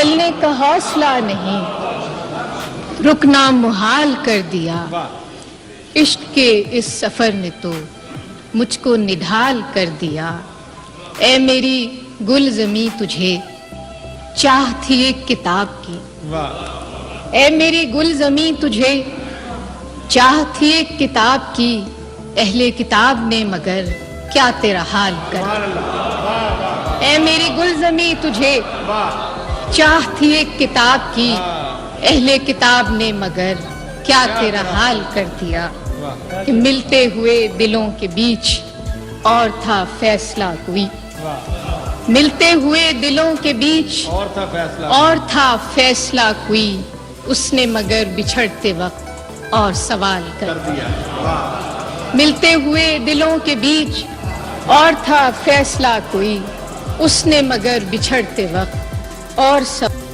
چلنے کا حوصلہ نہیں، رکنا محال کر دیا، عشق کے اس سفر نے تو مجھ کو نڈھال کر دیا۔ اے میری گل زمیں تجھے چاہ تھی ایک کتاب کی، اے میری گل زمیں تجھے چاہ تھی ایک کتاب کی، اہل کتاب نے مگر کیا تیرا حال کر دیا۔ اے میری گل زمیں تجھے چاہ تھی ایک کتاب کی، اہل کتاب نے مگر کیا تیرا حال کر دیا۔ کہ ملتے ہوئے دلوں کے بیچ اور تھا فیصلہ کوئی، ملتے ہوئے دلوں کے بیچ اور تھا فیصلہ کوئی، اس نے مگر بچھڑتے وقت اور سوال کر دیا۔ ملتے ہوئے دلوں کے بیچ اور تھا فیصلہ کوئی، اس نے مگر بچھڑتے وقت اور سوال